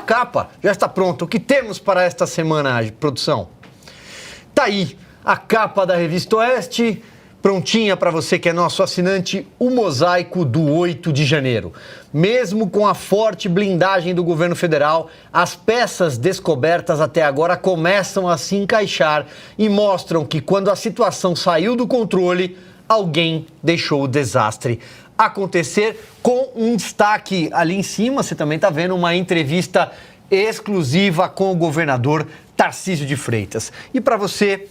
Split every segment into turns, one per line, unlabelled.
capa já está pronta. O que temos para esta semana, produção? Tá aí a capa da Revista Oeste, prontinha para você que é nosso assinante, o mosaico do 8 de janeiro. Mesmo com a forte blindagem do governo federal, as peças descobertas até agora começam a se encaixar e mostram que quando a situação saiu do controle, alguém deixou o desastre acontecer, com um destaque ali em cima. Você também está vendo uma entrevista exclusiva com o governador Tarcísio de Freitas. E para você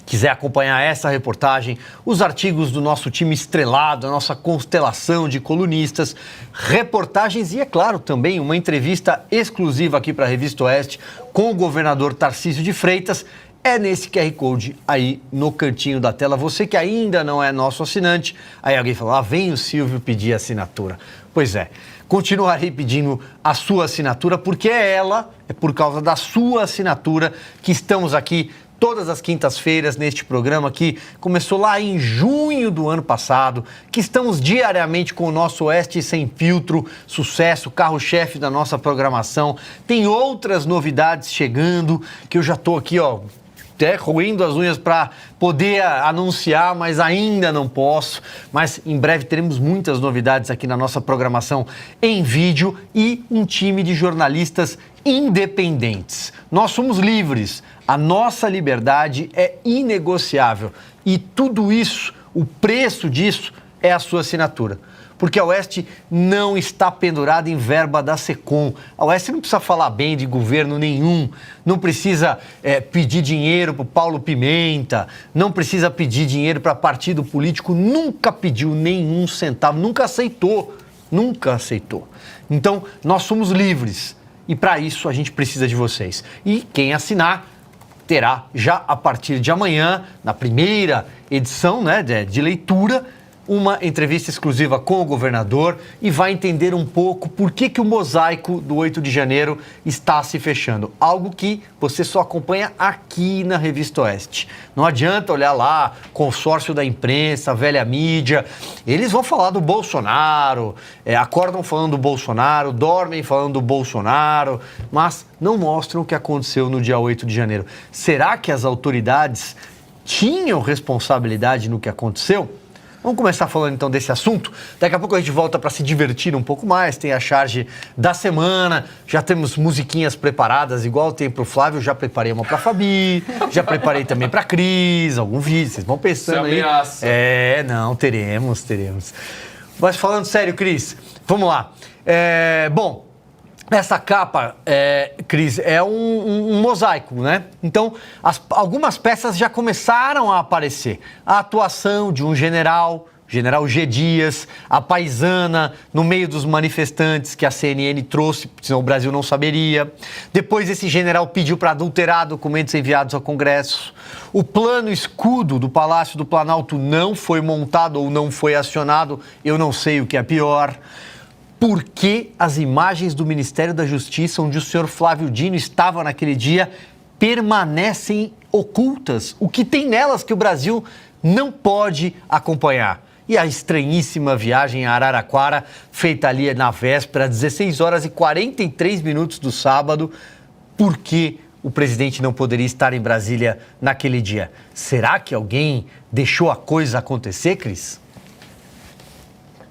quiser acompanhar essa reportagem, os artigos do nosso time estrelado, a nossa constelação de colunistas, reportagens e, é claro, também uma entrevista exclusiva aqui para a Revista Oeste com o governador Tarcísio de Freitas, é nesse QR Code aí no cantinho da tela. Você que ainda não é nosso assinante, aí alguém fala, vem o Silvio pedir assinatura. Pois é, continuarei pedindo a sua assinatura, porque é por causa da sua assinatura que estamos aqui todas as quintas-feiras neste programa que começou lá em junho do ano passado, que estamos diariamente com o nosso Oeste Sem Filtro, sucesso, carro-chefe da nossa programação. Tem outras novidades chegando, que eu já estou aqui, até roendo as unhas para poder anunciar, mas ainda não posso. Mas em breve teremos muitas novidades aqui na nossa programação em vídeo e um time de jornalistas independentes. Nós somos livres, a nossa liberdade é inegociável e tudo isso, o preço disso é a sua assinatura. Porque a Oeste não está pendurada em verba da Secom. A Oeste não precisa falar bem de governo nenhum, não precisa pedir dinheiro para o Paulo Pimenta, não precisa pedir dinheiro para partido político, nunca pediu nenhum centavo, nunca aceitou. Então, nós somos livres e para isso a gente precisa de vocês. E quem assinar terá já a partir de amanhã, na primeira edição de leitura, uma entrevista exclusiva com o governador e vai entender um pouco por que o mosaico do 8 de janeiro está se fechando. Algo que você só acompanha aqui na Revista Oeste. Não adianta olhar lá, consórcio da imprensa, velha mídia. Eles vão falar do Bolsonaro, acordam falando do Bolsonaro, dormem falando do Bolsonaro, mas não mostram o que aconteceu no dia 8 de janeiro. Será que as autoridades tinham responsabilidade no que aconteceu? Vamos começar falando então desse assunto. Daqui a pouco a gente volta para se divertir um pouco mais. Tem a charge da semana, já temos musiquinhas preparadas, igual tem para o Flávio. Já preparei uma para a Fabi, já preparei também para a Cris, algum vídeo. Vocês vão pensando aí.
Ameaça.
Não, teremos. Mas falando sério, Cris, vamos lá. Bom, essa capa, Cris, é um mosaico, né? Então, algumas peças já começaram a aparecer. A atuação de um general G. Dias, a paisana no meio dos manifestantes que a CNN trouxe, senão o Brasil não saberia. Depois esse general pediu para adulterar documentos enviados ao Congresso. O plano escudo do Palácio do Planalto não foi montado ou não foi acionado, eu não sei o que é pior. Por que as imagens do Ministério da Justiça, onde o senhor Flávio Dino estava naquele dia, permanecem ocultas? O que tem nelas que o Brasil não pode acompanhar? E a estranhíssima viagem a Araraquara, feita ali na véspera, 16 horas e 43 minutos do sábado, por que o presidente não poderia estar em Brasília naquele dia? Será que alguém deixou a coisa acontecer, Cris?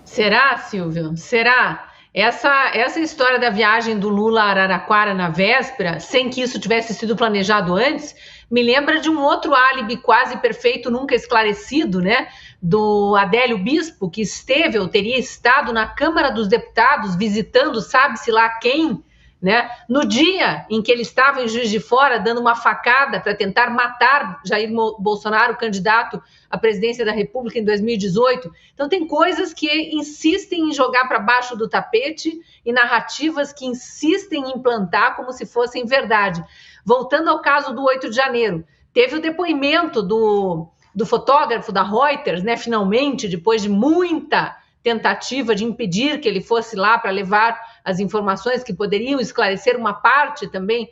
Será, Silvio? Será? Essa história da viagem do Lula a Araraquara na véspera, sem que isso tivesse sido planejado antes, me lembra de um outro álibi quase perfeito, nunca esclarecido, né? Do Adélio Bispo, que esteve ou teria estado na Câmara dos Deputados visitando sabe-se lá quem, né? No dia em que ele estava em Juiz de Fora dando uma facada para tentar matar Jair Bolsonaro, candidato à presidência da República em 2018. Então tem coisas que insistem em jogar para baixo do tapete e narrativas que insistem em implantar como se fossem verdade. Voltando ao caso do 8 de janeiro, teve o depoimento do fotógrafo da Reuters, né? Finalmente, depois de muita tentativa de impedir que ele fosse lá para levar as informações que poderiam esclarecer uma parte também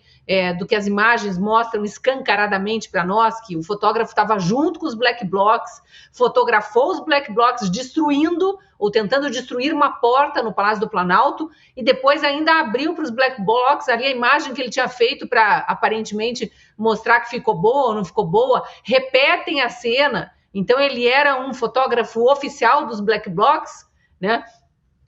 do que as imagens mostram escancaradamente para nós, que o fotógrafo estava junto com os black blocs, fotografou os black blocs destruindo ou tentando destruir uma porta no Palácio do Planalto e depois ainda abriu para os black blocs ali a imagem que ele tinha feito para aparentemente mostrar que ficou boa ou não ficou boa, repetem a cena. Então ele era um fotógrafo oficial dos black blocs, né?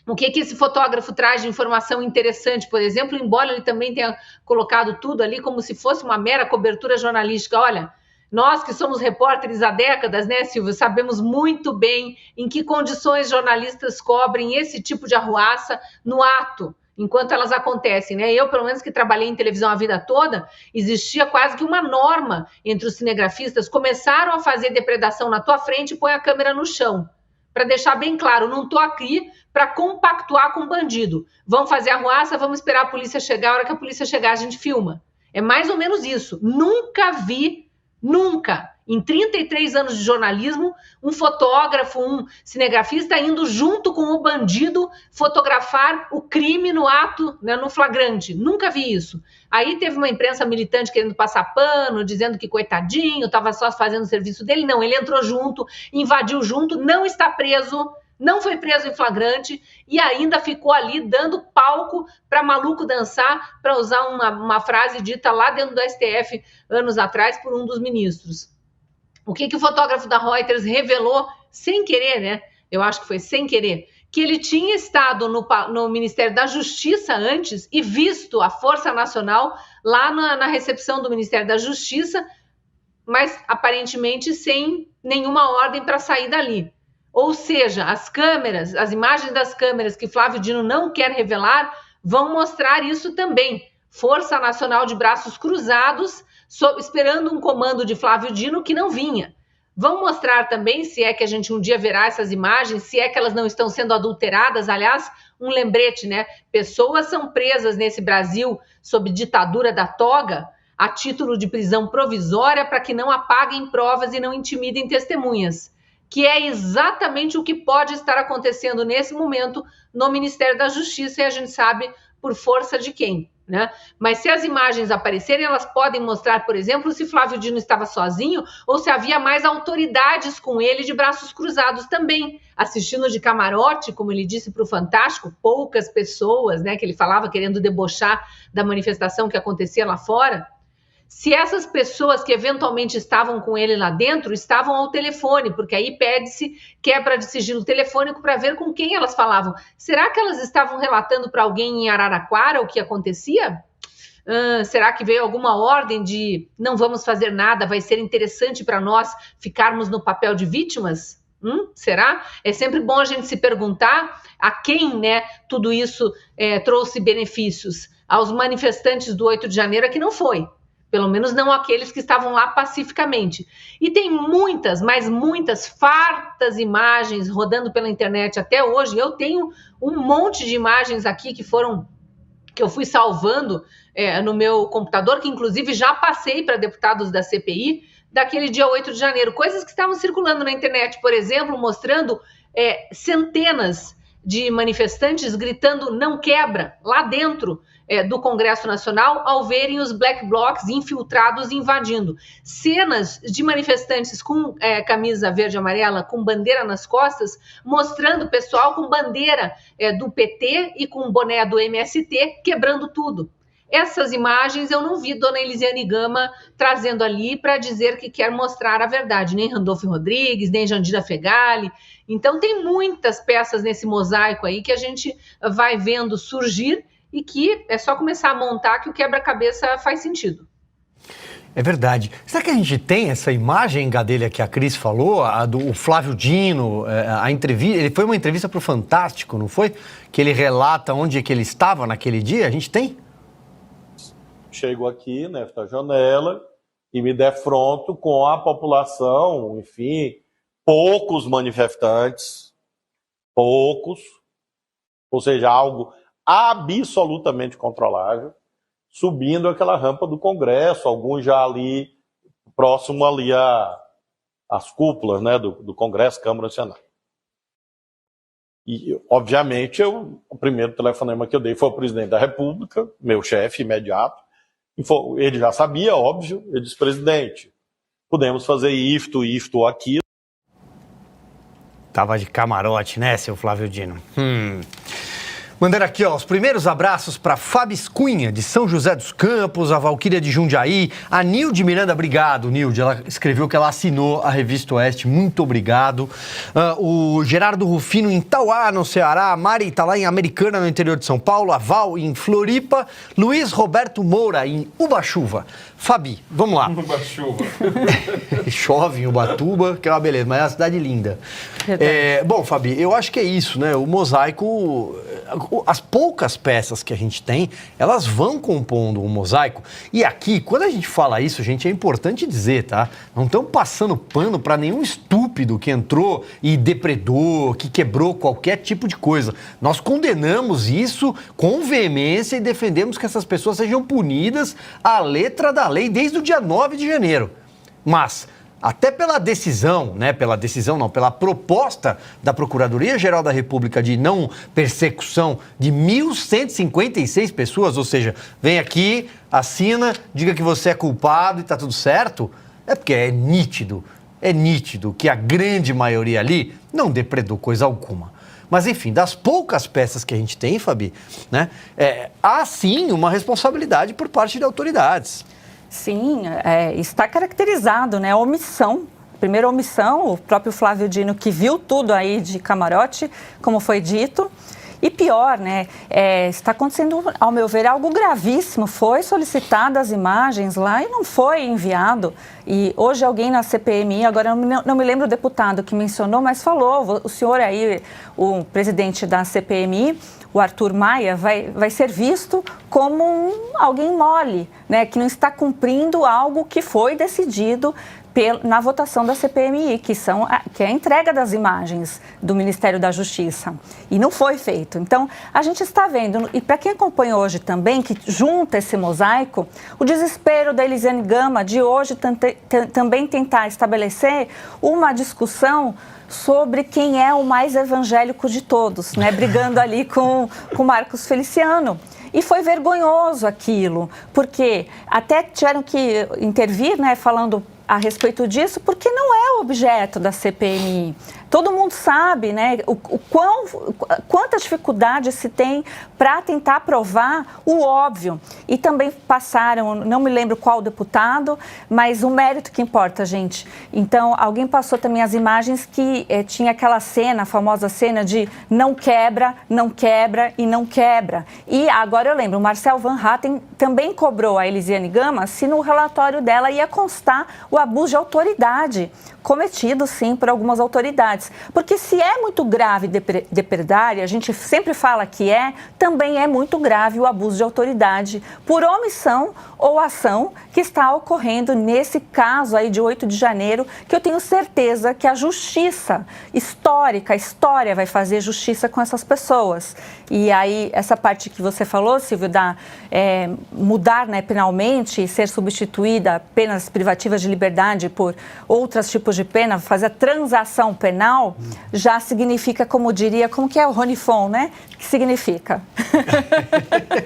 O que esse fotógrafo traz de informação interessante, por exemplo, embora ele também tenha colocado tudo ali como se fosse uma mera cobertura jornalística. Olha, nós que somos repórteres há décadas, né, Silvio, sabemos muito bem em que condições jornalistas cobrem esse tipo de arruaça no ato, enquanto elas acontecem, né? Eu, pelo menos, que trabalhei em televisão a vida toda, existia quase que uma norma entre os cinegrafistas, começaram a fazer depredação na tua frente e põe a câmera no chão. Para deixar bem claro, não estou aqui para compactuar com o bandido. Vamos fazer arruaça, vamos esperar a polícia chegar, a hora que a polícia chegar a gente filma. É mais ou menos isso. Nunca vi, nunca, em 33 anos de jornalismo, um fotógrafo, um cinegrafista indo junto com o bandido fotografar o crime no ato, né, no flagrante. Nunca vi isso. Aí teve uma imprensa militante querendo passar pano, dizendo que coitadinho, estava só fazendo o serviço dele. Não, ele entrou junto, invadiu junto, não está preso, não foi preso em flagrante e ainda ficou ali dando palco para maluco dançar, para usar uma frase dita lá dentro do STF anos atrás por um dos ministros. O que o fotógrafo da Reuters revelou sem querer, né? Eu acho que foi sem querer, que ele tinha estado no Ministério da Justiça antes e visto a Força Nacional lá na recepção do Ministério da Justiça, mas aparentemente sem nenhuma ordem para sair dali. Ou seja, as câmeras, as imagens das câmeras que Flávio Dino não quer revelar vão mostrar isso também. Força Nacional de braços cruzados, esperando um comando de Flávio Dino que não vinha. Vão mostrar também, se é que a gente um dia verá essas imagens, se é que elas não estão sendo adulteradas. Aliás, um lembrete, né? Pessoas são presas nesse Brasil sob ditadura da toga a título de prisão provisória para que não apaguem provas e não intimidem testemunhas, que é exatamente o que pode estar acontecendo nesse momento no Ministério da Justiça, e a gente sabe por força de quem, né? Mas se as imagens aparecerem, elas podem mostrar, por exemplo, se Flávio Dino estava sozinho ou se havia mais autoridades com ele de braços cruzados também, assistindo de camarote, como ele disse para o Fantástico, poucas pessoas, né, que ele falava querendo debochar da manifestação que acontecia lá fora. Se essas pessoas que eventualmente estavam com ele lá dentro estavam ao telefone, porque aí pede-se quebra de sigilo telefônico para ver com quem elas falavam. Será que elas estavam relatando para alguém em Araraquara o que acontecia? Será que veio alguma ordem de não vamos fazer nada, vai ser interessante para nós ficarmos no papel de vítimas? Será? É sempre bom a gente se perguntar a quem, né, tudo isso trouxe benefícios. Aos manifestantes do 8 de janeiro é que não foi. Pelo menos não aqueles que estavam lá pacificamente. E tem muitas, mas muitas, fartas imagens rodando pela internet até hoje. Eu tenho um monte de imagens aqui que eu fui salvando no meu computador, que inclusive já passei para deputados da CPI, daquele dia 8 de janeiro. Coisas que estavam circulando na internet, por exemplo, mostrando centenas de manifestantes gritando "não quebra" lá dentro do Congresso Nacional ao verem os black blocs infiltrados invadindo. Cenas de manifestantes com camisa verde e amarela, com bandeira nas costas, mostrando o pessoal com bandeira do PT e com boné do MST quebrando tudo. Essas imagens eu não vi Dona Elisiane Gama trazendo ali para dizer que quer mostrar a verdade, nem Randolfo Rodrigues, nem Jandira Fegali. Então tem muitas peças nesse mosaico aí que a gente vai vendo surgir e que é só começar a montar que o quebra-cabeça faz sentido.
É verdade. Será que a gente tem essa imagem, Gadelha, que a Cris falou, a do Flávio Dino, a entrevista, ele foi uma entrevista para o Fantástico, não foi? Que ele relata onde é que ele estava naquele dia, a gente tem?
Chego aqui, nesta janela, e me defronto com a população, enfim, poucos manifestantes, poucos, ou seja, algo absolutamente controlável, subindo aquela rampa do Congresso, alguns já ali, próximo ali às cúpulas, né, do Congresso, Câmara e Senado. E, obviamente, o primeiro telefonema que eu dei foi ao presidente da República, meu chefe imediato. Ele já sabia, óbvio. Ele disse: presidente, podemos fazer isto ou aquilo.
Tava de camarote, né, seu Flávio Dino? Mandando aqui, ó, os primeiros abraços para Fabis Cunha, de São José dos Campos, a Valquíria de Jundiaí, a Nilde Miranda, obrigado, Nilde, ela escreveu que ela assinou a Revista Oeste, muito obrigado. O Gerardo Rufino em Tauá, no Ceará, a Mari tá lá em Americana, no interior de São Paulo, a Val em Floripa, Luiz Roberto Moura em Ubatuba. Fabi, vamos lá.
Ubatuba.
Chove em Ubatuba, que é uma beleza, mas é uma cidade linda. Bom, Fabi, eu acho que é isso, né? O mosaico, as poucas peças que a gente tem, elas vão compondo um mosaico. E aqui, quando a gente fala isso, gente, é importante dizer, tá? Não estamos passando pano para nenhum estúpido que entrou e depredou, que quebrou qualquer tipo de coisa. Nós condenamos isso com veemência e defendemos que essas pessoas sejam punidas à letra da lei desde o dia 9 de janeiro. Mas, até pela decisão, né, pela proposta da Procuradoria-Geral da República de não persecução de 1.156 pessoas, ou seja, vem aqui, assina, diga que você é culpado e tá tudo certo, é porque é nítido que a grande maioria ali não depredou coisa alguma. Mas, enfim, das poucas peças que a gente tem, Fabi, né, há sim uma responsabilidade por parte de autoridades.
Sim, está caracterizado, né? A omissão. Primeira omissão, o próprio Flávio Dino, que viu tudo aí de camarote, como foi dito. E pior, né? Está acontecendo, ao meu ver, algo gravíssimo. Foi solicitado as imagens lá e não foi enviado. E hoje alguém na CPMI, agora não me lembro o deputado que mencionou, mas falou, o senhor aí, o presidente da CPMI, o Arthur Maia, vai ser visto como alguém mole, né? Que não está cumprindo algo que foi decidido na votação da CPMI, que é a entrega das imagens do Ministério da Justiça. E não foi feito. Então, a gente está vendo, e para quem acompanha hoje também, que junta esse mosaico, o desespero da Elisiane Gama de hoje também tentar estabelecer uma discussão sobre quem é o mais evangélico de todos, né? Brigando ali com Marcos Feliciano. E foi vergonhoso aquilo, porque até tiveram que intervir, né, falando a respeito disso, porque não é o objeto da CPMI. Todo mundo sabe, né, quanta dificuldade se tem para tentar provar o óbvio. E também passaram, não me lembro qual deputado, mas o mérito que importa, gente. Então, alguém passou também as imagens que tinha aquela cena, a famosa cena de não quebra, não quebra e não quebra. E agora eu lembro, o Marcel Van Hatten também cobrou a Elisiane Gama se no relatório dela ia constar o abuso de autoridade, cometido, sim, por algumas autoridades. Porque se é muito grave depredar, e a gente sempre fala que também é muito grave o abuso de autoridade por omissão ou ação que está ocorrendo nesse caso aí de 8 de janeiro, que eu tenho certeza que a justiça histórica, a história vai fazer justiça com essas pessoas. E aí, essa parte que você falou, Silvio, mudar, né, penalmente e ser substituída penas privativas de liberdade por outros tipos de pena, fazer a transação penal, já significa, como diria, como que é o Rony Fon, né? Que significa?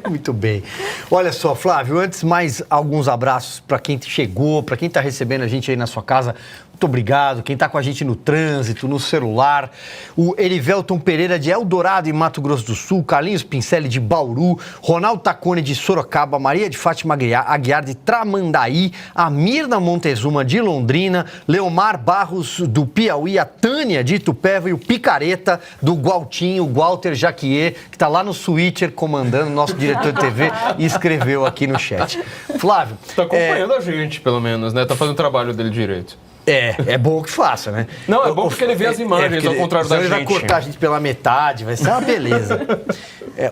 Muito bem. Olha só, Flávio, antes mais alguns abraços para quem chegou, para quem está recebendo a gente aí na sua casa. Muito obrigado. Quem está com a gente no trânsito, no celular. O Erivelton Pereira de Eldorado, em Mato Grosso do Sul. Carlinhos Pincelli de Bauru. Ronaldo Tacone de Sorocaba. Maria de Fátima Aguiar de Tramandaí. A Mirna Montezuma de Londrina. Leomar Barros do Piauí. A Tânia de Itupeva e o Picareta do Gualtinho, o Walter Jaquier, que está lá no Switcher comandando, nosso diretor de TV, e escreveu aqui no chat. Flávio.
Está acompanhando a gente, pelo menos, né? Está fazendo o trabalho dele direito.
É bom que faça, né?
Não, é bom porque ele vê as imagens, ao contrário da gente.
Ele vai cortar a gente pela metade, vai ser uma beleza.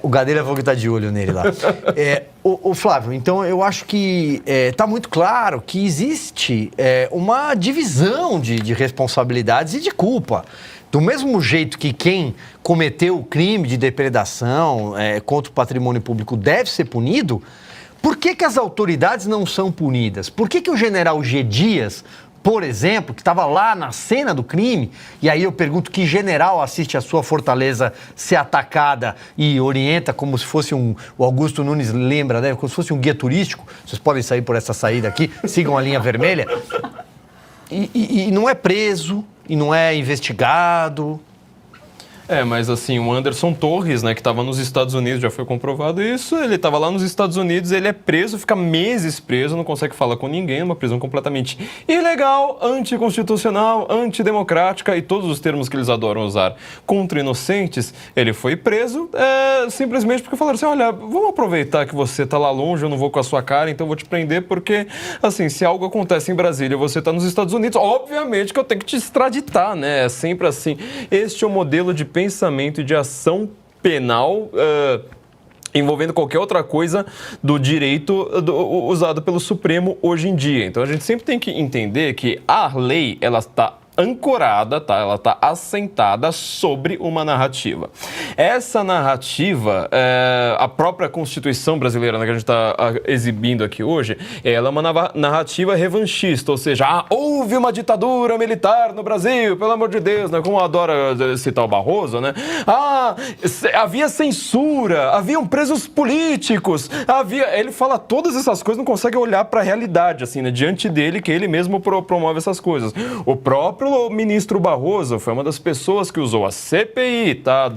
O Gadeira falou que tá de olho nele lá. O Flávio, então eu acho que tá muito claro que existe uma divisão de responsabilidades e de culpa. Do mesmo jeito que quem cometeu o crime de depredação contra o patrimônio público deve ser punido, por que as autoridades não são punidas? Por que o general G. Dias por exemplo, que estava lá na cena do crime, e aí eu pergunto que general assiste a sua fortaleza ser atacada e orienta como se fosse o Augusto Nunes lembra, né? Como se fosse um guia turístico. Vocês podem sair por essa saída aqui, sigam a linha vermelha. E não é preso, e não é investigado.
Mas assim, o Anderson Torres, né, que estava nos Estados Unidos, já foi comprovado isso, ele estava lá nos Estados Unidos, ele é preso, fica meses preso, não consegue falar com ninguém, uma prisão completamente ilegal, anticonstitucional, antidemocrática e todos os termos que eles adoram usar contra inocentes. Ele foi preso simplesmente porque falaram assim, olha, vamos aproveitar que você está lá longe, eu não vou com a sua cara, então eu vou te prender porque, assim, se algo acontece em Brasília e você está nos Estados Unidos, obviamente que eu tenho que te extraditar, né? É sempre assim. Este é o modelo de pensamento e de ação penal envolvendo qualquer outra coisa do direito usado pelo Supremo hoje em dia. Então a gente sempre tem que entender que a lei, ela está ancorada, tá? Ela está assentada sobre uma narrativa. Essa narrativa, a própria Constituição brasileira, né, que a gente está exibindo aqui hoje, ela é uma narrativa revanchista, ou seja, houve uma ditadura militar no Brasil, pelo amor de Deus, né, como adora citar o Barroso, né? Havia censura, haviam presos políticos, ele fala todas essas coisas, não consegue olhar para a realidade, assim, né, diante dele, que ele mesmo promove essas coisas. O próprio ministro Barroso foi uma das pessoas que usou a CPI, tá,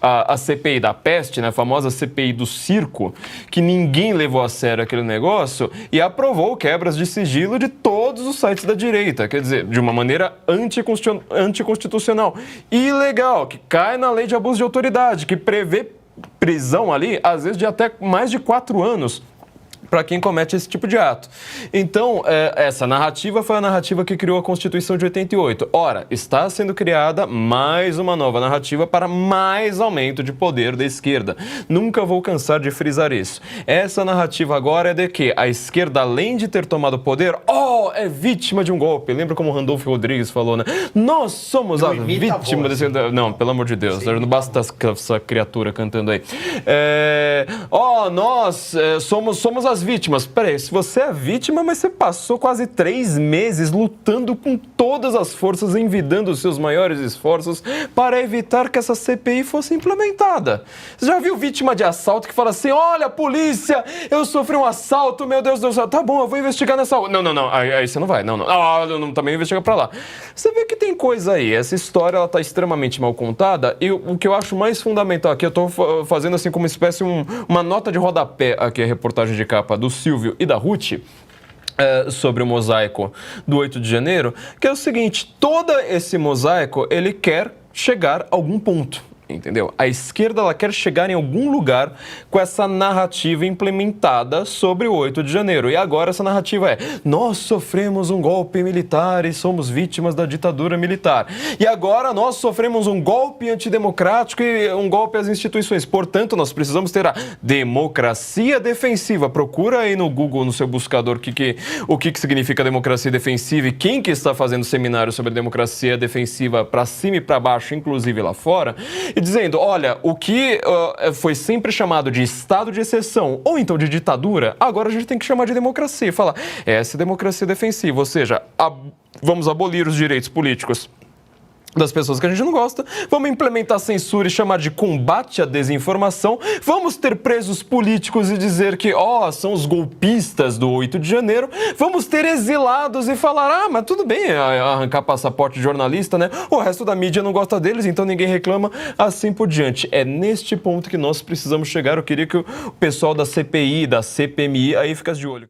a CPI da peste, né, a famosa CPI do circo, que ninguém levou a sério aquele negócio e aprovou quebras de sigilo de todos os sites da direita, quer dizer, de uma maneira anticonstitucional, ilegal, que cai na lei de abuso de autoridade, que prevê prisão ali, às vezes de até mais de 4 anos, para quem comete esse tipo de ato. Então, essa narrativa foi a narrativa que criou a Constituição de 88. Ora, está sendo criada mais uma nova narrativa para mais aumento de poder da esquerda. Nunca vou cansar de frisar isso. Essa narrativa agora é de que a esquerda, além de ter tomado poder, é vítima de um golpe. Lembra como o Randolfo Rodrigues falou, né? Nós somos a vítima desse... Não, pelo amor de Deus, não basta essa criatura cantando aí. Nós somos as vítimas. Peraí, se você é vítima, mas você passou quase 3 meses lutando com todas as forças, envidando os seus maiores esforços para evitar que essa CPI fosse implementada. Você já viu vítima de assalto que fala assim, olha, polícia, eu sofri um assalto, meu Deus do céu, tá bom, eu vou investigar nessa... Não, aí você não vai, não. Também investiga pra lá. Você vê que tem coisa aí, essa história, ela tá extremamente mal contada e o que eu acho mais fundamental aqui, eu tô fazendo assim como uma espécie, uma nota de rodapé aqui, a reportagem de capa do Silvio e da Ruth, sobre o mosaico do 8 de janeiro, que é o seguinte, todo esse mosaico, ele quer chegar a algum ponto. Entendeu? A esquerda, ela quer chegar em algum lugar com essa narrativa implementada sobre o 8 de janeiro. E agora essa narrativa é, nós sofremos um golpe militar e somos vítimas da ditadura militar. E agora nós sofremos um golpe antidemocrático e um golpe às instituições. Portanto, nós precisamos ter a democracia defensiva. Procura aí no Google, no seu buscador, o que significa democracia defensiva e quem que está fazendo seminário sobre democracia defensiva para cima e para baixo, inclusive lá fora. E dizendo, olha, o que foi sempre chamado de estado de exceção ou então de ditadura, agora a gente tem que chamar de democracia. E falar, essa é democracia defensiva, ou seja, vamos abolir os direitos políticos das pessoas que a gente não gosta, vamos implementar censura e chamar de combate à desinformação, vamos ter presos políticos e dizer que, são os golpistas do 8 de janeiro, vamos ter exilados e falar, mas tudo bem arrancar passaporte de jornalista, né? O resto da mídia não gosta deles, então ninguém reclama, assim por diante. É neste ponto que nós precisamos chegar. Eu queria que o pessoal da CPI, da CPMI, aí fica de olho.